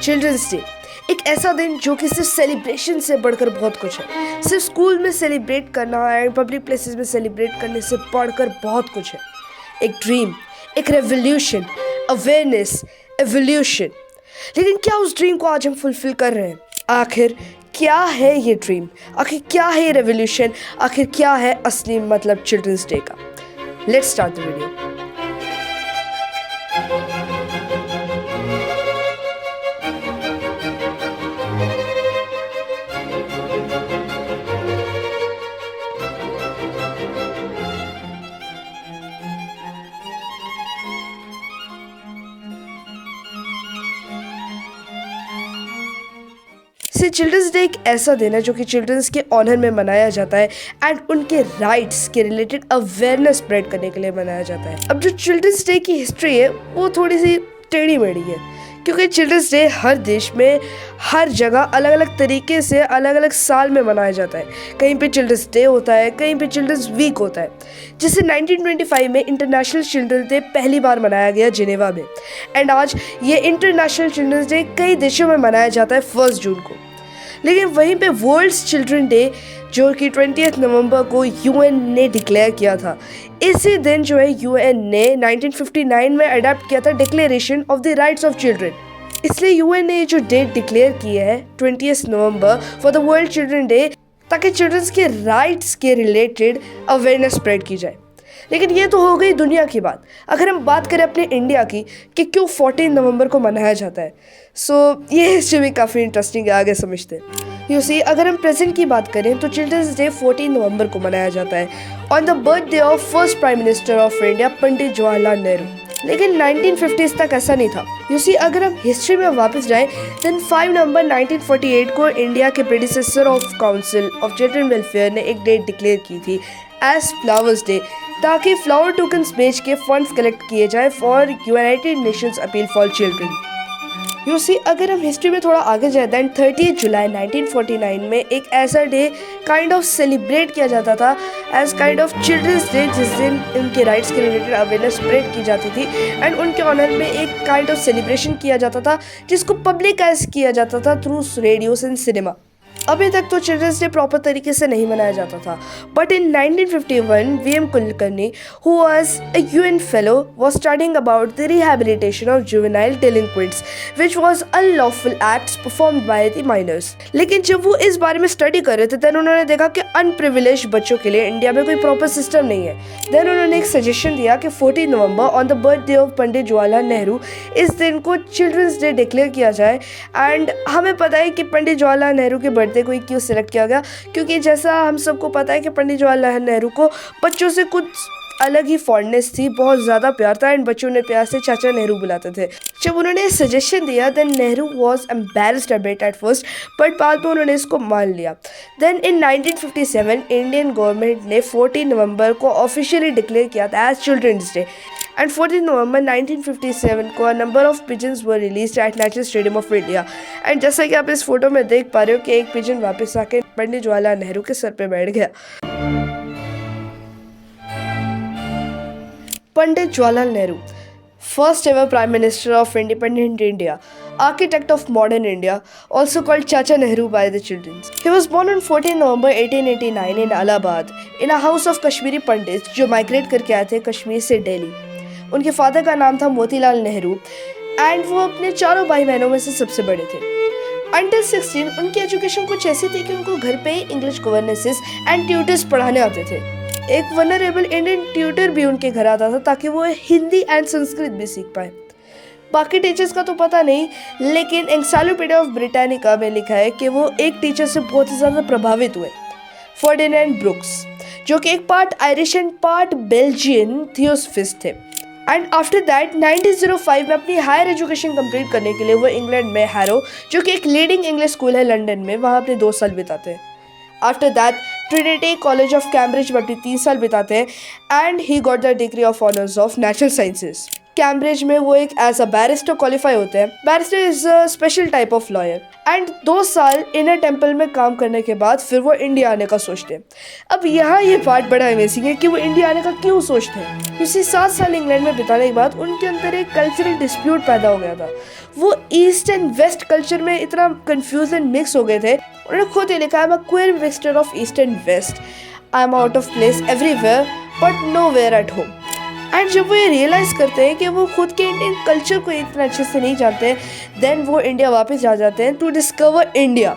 Children's day एक ऐसा दिन जो कि सिर्फ सेलिब्रेशन से बढ़कर बहुत कुछ है। सिर्फ स्कूल में सेलिब्रेट करना एंड पब्लिक प्लेसेस में सेलिब्रेट करने से बढ़कर बहुत कुछ है। एक ड्रीम, एक रेवोल्यूशन, अवेयरनेस, एवोल्यूशन। लेकिन क्या उस ड्रीम को आज हम फुलफिल कर रहे हैं? आखिर क्या है ये ड्रीम? आखिर क्या है ये रेवोल्यूशन? आखिर क्या है असली मतलब चिल्ड्रंस डे का? Let's start the video. Children's day एक ऐसा दिन है जो कि चिल्ड्रंस के ऑनर में मनाया जाता है एंड उनके राइट्स के रिलेटेड अवेयरनेस स्प्रेड करने के लिए मनाया जाता है। अब जो चिल्ड्रंस डे की हिस्ट्री है वो थोड़ी सी टेढ़ी मेढ़ी है, क्योंकि चिल्ड्रंस डे हर देश में हर जगह अलग अलग तरीके से अलग अलग साल में मनाया जाता है। कहीं पे चिल्ड्रंस डे होता है, कहीं पे चिल्ड्रंस वीक होता है। जिसे 1925 में इंटरनेशनल चिल्ड्रंस डे पहली बार मनाया गया जिनेवा में, एंड आज ये इंटरनेशनल चिल्ड्रंस डे कई देशों में मनाया जाता है 1 जून को। लेकिन वहीं पे वर्ल्ड चिल्ड्रन डे जो कि 20 नवंबर को यूएन ने डिक्लेयर किया था, इसी दिन जो है यूएन ने 1959 में अडॉप्ट किया था declaration of the rights of children. इसलिए यूएन ने जो डेट डिक्लेयर की है 20 नवंबर for the world children day, ताकि चिल्ड्रंस के राइट्स के रिलेटेड अवेयरनेस स्प्रेड की जाए। लेकिन ये तो हो गई दुनिया की बात। अगर हम बात करें अपने इंडिया की कि क्यों 14 नवंबर को मनाया जाता है, ये हिस्ट्री भी काफ़ी इंटरेस्टिंग है, आगे समझते हैं। यू सी, अगर हम प्रेजेंट की बात करें तो चिल्ड्रंस डे 14 नवंबर को मनाया जाता है on the birthday of first prime minister of India Pandit Jawaharlal Nehru. लेकिन 1950s तक ऐसा नहीं था। यू सी, अगर हम हिस्ट्री में वापस जाएं देन 5 नवंबर 1948 को इंडिया के predecessor of council of children welfare ने एक डेट डिक्लेयर की थी एज फ्लावर्स डे, ताकि फ्लावर टोकन्स बेच के फंड्स कलेक्ट किए जाए for United Nations appeal for children. You see, अगर हम हिस्ट्री में थोड़ा आगे जाए दैन 30 जुलाई 1949 में एक ऐसा डे काइंड ऑफ सेलिब्रेट किया जाता था as kind of children's day, जिस दिन उनके राइट्स के रिलेटेड अवेयरनेस स्प्रेड की जाती थी एंड उनके ऑनर में एक काइंड ऑफ सेलिब्रेशन किया जाता था जिसको पब्लिकाइज किया जाता था थ्रू रेडियोस एंड सिनेमा। अभी तक तो चिल्ड्रंस डे प्रॉपर तरीके से नहीं मनाया जाता था, but in 1951 VM Kulkarni, who was a UN fellow, was studying about the rehabilitation of juvenile delinquents, which was unlawful acts performed by the minors। लेकिन जब वो इस बारे में स्टडी कर रहे थे देन उन्होंने देखा कि अनप्रिविलेज्ड बच्चों के लिए इंडिया में कोई प्रॉपर सिस्टम नहीं है। देन उन्होंने एक सजेशन दिया कि 14 नवंबर on the birthday of Pandit Jawaharlal Nehru इस दिन को चिल्ड्रंस डे डिक्लेयर किया जाए। एंड हमें पता है कि पंडित जवाहरलाल नेहरू के बर्थडे को क्यों सिलेक्ट किया गया, क्योंकि जैसा हम सबको पता है कि पंडित जवाहरलाल नेहरू को बच्चों से कुछ अलग ही फॉन्डनेस थी, बहुत ज़्यादा प्यार था एंड बच्चों ने प्यार से चाचा नेहरू बुलाते थे। जब उन्होंने सजेशन दिया then Nehru was embarrassed a bit at first, but बाद में उन्होंने इसको मान लिया। देन इन 1957 इंडियन गवर्नमेंट ने 14 नवंबर को ऑफिशियली डिक्लेयर किया था as children's day and 14 November 1957 को number of pigeons were released at national stadium of India. And जैसा कि आप इस फोटो में देख पा रहे हो कि एक पिजन वापस आके पंडित जवाहरलाल नेहरू के सर पे बैठ गया। Pandit Jawaharlal Nehru, first ever Prime Minister of independent India, architect of modern India, also called Chacha Nehru by the children. He was born on 14 November 1889 in Allahabad in a house of Kashmiri Pandits जो migrate करके आए थे कश्मीर से दिल्ली। उनके father का नाम था Motilal Nehru and वो अपने चारों भाई बहनों में से सबसे बड़े थे। Until 16 उनकी एजुकेशन कुछ ऐसी थी कि उनको घर पे इंग्लिश गवर्नेसेस एंड ट्यूटर्स पढ़ाने आते थे। एक वनरेबल इंडियन ट्यूटर भी उनके घर आता था ताकि वो हिंदी एंड संस्कृत भी सीख पाए। बाकी टीचर्स का तो पता नहीं, लेकिन एनसाइक्लोपीडिया ऑफ ब्रिटानिका में लिखा है कि वो एक टीचर से बहुत ही ज़्यादा प्रभावित हुए, फर्डिनेंड ब्रुक्स, जो कि एक part Irish and part Belgian theosophist थे। एंड आफ्टर दैट 1905 में अपनी हायर एजुकेशन कंप्लीट करने के लिए वो इंग्लैंड में हैरो, जो कि एक लीडिंग इंग्लिश स्कूल है लंदन में, वहाँ अपने 2 साल बिताते हैं। After that Trinity college of Cambridge में अपने 3 साल बिताते हैं and he got the degree of honours of natural sciences. Cambridge में वो एक एज अ बैरिस्टर क्वालिफाई होते हैं। Barrister is a special type of lawyer and 2 साल इनर टेम्पल में काम करने के बाद फिर वो इंडिया आने का सोचते हैं। अब यहाँ ये पार्ट बड़ा अमेजिंग है कि वो इंडिया आने का क्यों सोचते हैं। इसी 7 साल इंग्लैंड में बिताने के बाद उनके अंदर एक कल्चरल डिस्प्यूट पैदा हो गया था। वो ईस्ट एंड वेस्ट कल्चर में इतना कंफ्यूजन मिक्स हो गए थे। उन्होंने खुद ही लिखा, I am a queer mixture of east and west, I am out of place everywhere but nowhere at home. And जब वो ये रियलाइज़ करते हैं कि वो खुद के इंडियन कल्चर को इतना अच्छे से नहीं जानते हैं, देन वो इंडिया वापस आ जाते हैं टू डिस्कवर इंडिया।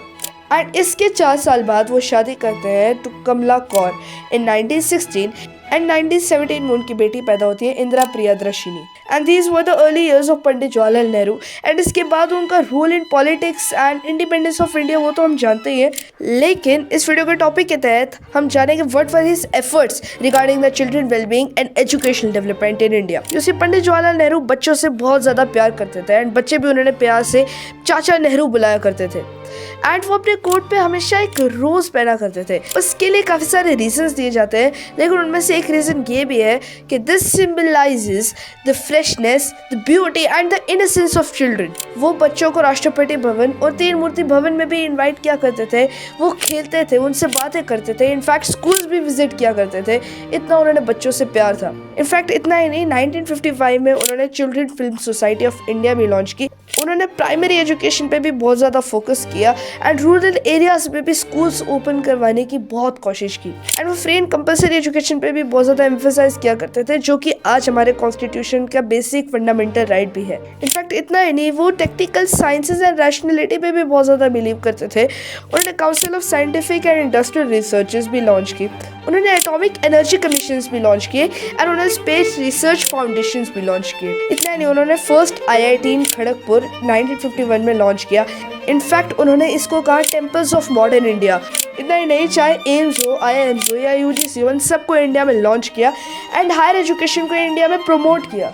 एंड इसके 4 साल बाद वो शादी करते हैं to Kamala Kaur in 1916 and 1917 में उनकी बेटी पैदा होती है Indira Priyadarshini. And these were the early years of Pandit Jawaharlal Nehru. एंड इसके बाद उनका role in politics and independence of India वो तो हम जानते ही हैं, लेकिन इस वीडियो के टॉपिक के तहत हम जानेंगे what were his efforts regarding the children wellbeing and educational development in India. जैसे पंडित जवाहरलाल नेहरू बच्चों से बहुत ज़्यादा प्यार करते थे एंड बच्चे भी उन्होंने प्यार से चाचा नेहरू बुलाया करते थे। एंड वो अपने कोट पे हमेशा एक रोज पहना करते थे। उसके लिए काफ़ी सारे रीजंस दिए जाते हैं, लेकिन उनमें से एक रीज़न ये भी है कि this symbolizes the freshness, the beauty and the innocence of children. वो बच्चों को राष्ट्रपति भवन और 3 मूर्ति भवन में भी इनवाइट किया करते थे। वो खेलते थे, उनसे बातें करते थे, इनफैक्ट स्कूल्स भी विजिट किया करते थे। इतना उन्होंने बच्चों से प्यार था। इनफैक्ट इतना ही नहीं, 1955 में उन्होंने children film society of India भी लॉन्च की। उन्होंने प्राइमरी एजुकेशन पे भी बहुत ज़्यादा फोकस किया एंड रूरल एरियाज में भी स्कूल्स ओपन करवाने की बहुत कोशिश की। एंड वो फ्री एंड कंपलसरी एजुकेशन पे भी बहुत ज़्यादा एम्फेसाइज किया करते थे, जो कि आज हमारे कॉन्स्टिट्यूशन का बेसिक फंडामेंटल राइट भी है। इनफैक्ट इतना ही नहीं, वो टेक्निकल साइंसेज एंड रैशनैलिटी पे भी बहुत ज़्यादा बिलीव करते थे। उन्होंने council of scientific and industrial researches भी लॉन्च की। उन्होंने एटॉमिक एनर्जी कमीशंस भी लॉन्च किए एंड उन्होंने स्पेस रिसर्च फाउंडेशंस भी लॉन्च किए। इतना नहीं, उन्होंने फर्स्ट IIT इन खड़गपुर 1951 में लॉन्च किया। इनफैक्ट उन्होंने इसको कहा टेम्पल्स ऑफ मॉडर्न इंडिया। इतना ही नहीं, चाहे एम्स हो, IIMs हो या UGC हो, इन सबको इंडिया में लॉन्च किया एंड हायर एजुकेशन को इंडिया में प्रमोट किया।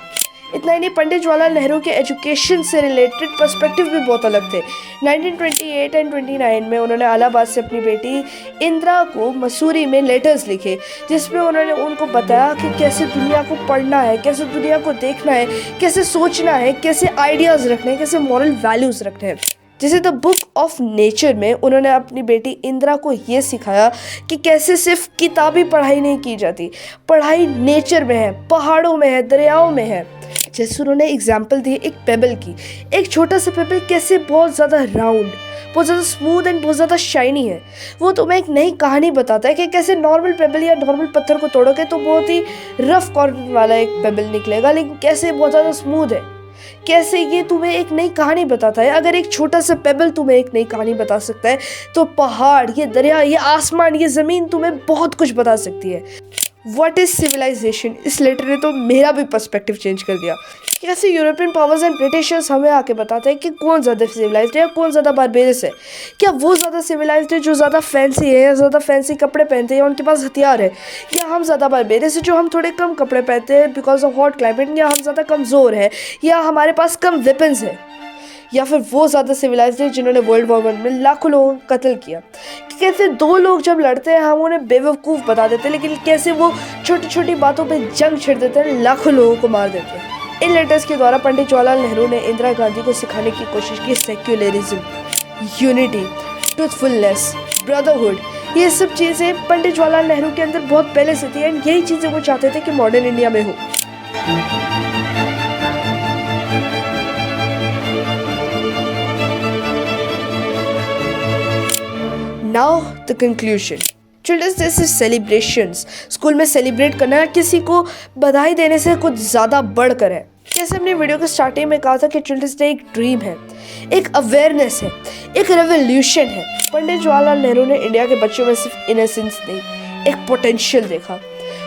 इतना ही नहीं, पंडित जवाहरलाल नेहरू के एजुकेशन से रिलेटेड पर्सपेक्टिव भी बहुत अलग थे। 1928 एंड 29 में उन्होंने इलाहाबाद से अपनी बेटी इंदिरा को मसूरी में लेटर्स लिखे, जिसमें उन्होंने उनको बताया कि कैसे दुनिया को पढ़ना है, कैसे दुनिया को देखना है, कैसे सोचना है, कैसे आइडियाज़ रखने हैं, कैसे मॉरल वैल्यूज़ रखने हैं। जैसे द बुक ऑफ नेचर में उन्होंने अपनी बेटी इंदिरा को ये सिखाया कि कैसे सिर्फ किताबी पढ़ाई नहीं की जाती, पढ़ाई नेचर में है, पहाड़ों में है, दरियाओं में है। जैसे उन्होंने एग्जाम्पल दी एक पेबल की, एक छोटा सा पेबल कैसे बहुत ज़्यादा राउंड, बहुत ज़्यादा स्मूथ एंड बहुत ज़्यादा शाइनी है। वो तुम्हें एक नई कहानी बताता है कि कैसे नॉर्मल पेबल या नॉर्मल पत्थर को तोड़ोगे तो बहुत ही रफ कॉर्नर वाला एक पेबल निकलेगा, लेकिन कैसे बहुत ज़्यादा स्मूथ है। कैसे ये तुम्हें एक नई कहानी बताता है। अगर एक छोटा सा पेबल तुम्हें एक नई कहानी बता सकता है, तो पहाड़, ये दरिया, ये आसमान, ये ज़मीन तुम्हें बहुत कुछ बता सकती है। व्हाट इज़ सिविलाइजेशन, इस लेटर ने तो मेरा भी पर्सपेक्टिव चेंज कर दिया। कैसे यूरोपियन पावर्स एंड ब्रिटिशर्स हमें आके बताते हैं कि कौन ज़्यादा सिविलाइज्ड है या कौन ज़्यादा बारबेरस है। क्या वो ज़्यादा सिविलाइज्ड है जो ज़्यादा फैंसी है या ज़्यादा फैंसी कपड़े पहनते हैं या उनके पास हथियार है, या हम ज़्यादा बारबेरस है जो हम थोड़े कम कपड़े पहनते हैं बिकॉज ऑफ हॉट क्लाइमेट, या हम ज़्यादा कमज़ोर है या हमारे पास कम वेपन्स है, या फिर वो ज़्यादा सिविलाइज्ड है जिन्होंने वर्ल्ड वॉर 1 में लाखों लोगों को कत्ल किया। कि कैसे 2 लोग जब लड़ते हैं हम उन्हें बेवकूफ़ बता देते हैं, लेकिन कैसे वो छोटी छोटी बातों पे जंग छिड़ देते हैं, लाखों लोगों को मार देते हैं। इन लेटर्स के द्वारा पंडित जवाहरलाल नेहरू ने इंदिरा गांधी को सिखाने की कोशिश की सेक्युलरिज्म, यूनिटी, ट्रूथफुलनेस, ब्रदरहुड। ये सब चीज़ें पंडित जवाहरलाल नेहरू के अंदर बहुत पहले से थी एंड यही चीज़ें वो चाहते थे कि मॉडर्न इंडिया में हो। Now the conclusion. Children's day से सेलिब्रेशंस, स्कूल में सेलिब्रेट करना किसी को बधाई देने से कुछ ज़्यादा बढ़कर है। जैसे हमने वीडियो के स्टार्टिंग में कहा था कि चिल्ड्रंस डे एक ड्रीम है, एक अवेयरनेस है, एक रेवोल्यूशन है। पंडित जवाहरलाल नेहरू ने इंडिया के बच्चों में सिर्फ इनोसेंस नहीं, एक पोटेंशियल देखा।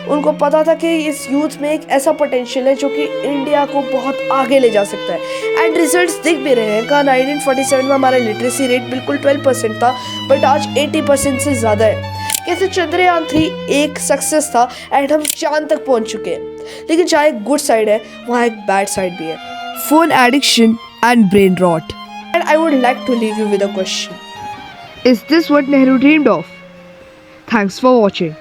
उनको पता था कि इस यूथ में एक ऐसा पोटेंशियल है जो कि इंडिया को बहुत आगे ले जा सकता है एंड रिजल्ट्स दिख भी रहे हैं। का 1947 में हमारा लिटरेसी रेट बिल्कुल 12% था, बट आज 80% से ज़्यादा है। कैसे चंद्रयान 3 एक सक्सेस था एंड हम चांद तक पहुंच चुके हैं, लेकिन जहाँ एक गुड साइड है वहाँ एक बैड साइड भी है, phone addiction and brain rot. And I would like to leave you with a question, is this what Nehru dreamed of? Thanks for watching.